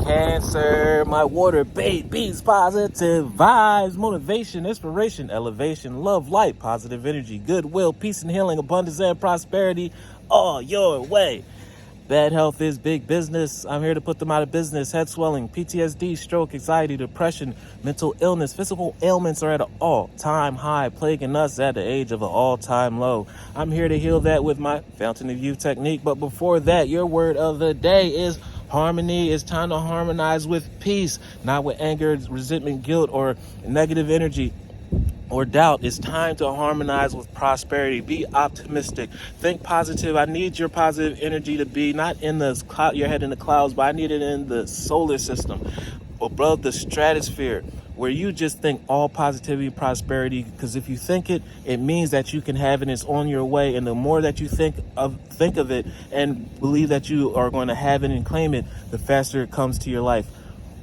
Cancer, my water babies, positive vibes, motivation, inspiration, elevation, love, light, positive energy, goodwill, peace and healing, abundance and prosperity, all your way. Bad health is big business. I'm here to put them out of business. Head swelling, PTSD, stroke, anxiety, depression, mental illness, physical ailments are at an all-time high, plaguing us at the age of an all-time low. I'm here to heal that with my Fountain of Youth technique. But before that, your word of the day is harmony. It's time to harmonize with peace, not with anger, resentment, guilt, or negative energy or doubt. It's time to harmonize with prosperity. Be optimistic. Think positive. I need your positive energy to be not in the cloud, your head in the clouds, but I need it in the solar system, above the stratosphere, where you just think all positivity, prosperity. Because if you think it, it means that you can have it. It's on your way. And the more that you think of it and believe that you are going to have it and claim it, the faster it comes to your life.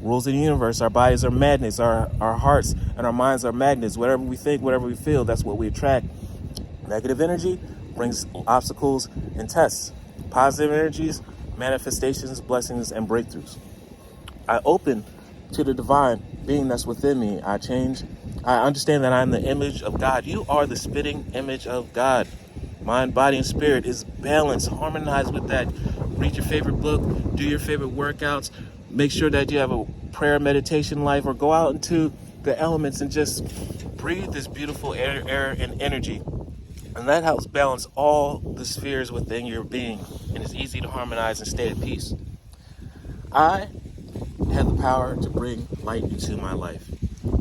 Rules of the universe. Our bodies are magnets. Our hearts and our minds are magnets. Whatever we think, whatever we feel, that's what we attract. Negative energy brings obstacles and tests. Positive energies, manifestations, blessings, and breakthroughs. I open to the divine being that's within me. I change. I understand that I'm the image of God. You are the spitting image of God. Mind, body, and spirit is balanced. Harmonize with that. Read your favorite book. Do your favorite workouts. Make sure that you have a prayer meditation life, or go out into the elements and just breathe this beautiful air and energy. And that helps balance all the spheres within your being. And it's easy to harmonize and stay at peace. I have the power to bring light into my life.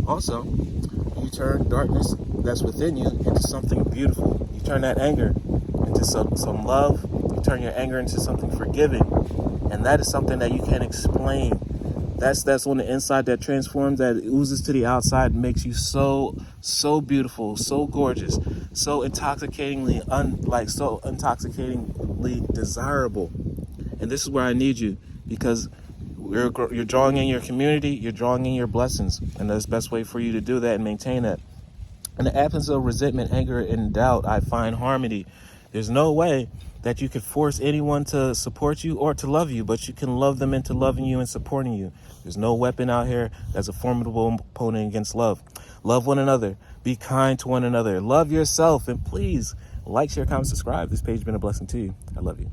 Also, you turn darkness that's within you into something beautiful. You turn that anger into some love. You turn your anger into something forgiving. And that is something that you can't explain. That's on the inside that transforms, that oozes to the outside, and makes you so beautiful, so gorgeous, so intoxicatingly desirable. And this is where I need you, because you're drawing in your community, you're drawing in your blessings, and that's the best way for you to do that and maintain that. In the absence of resentment, anger, and doubt, I find harmony. There's no way that you could force anyone to support you or to love you, but you can love them into loving you and supporting you. There's no weapon out here that's a formidable opponent against love. Love one another. Be kind to one another. Love yourself. And please like, share, comment, subscribe. This page has been a blessing to you. I love you.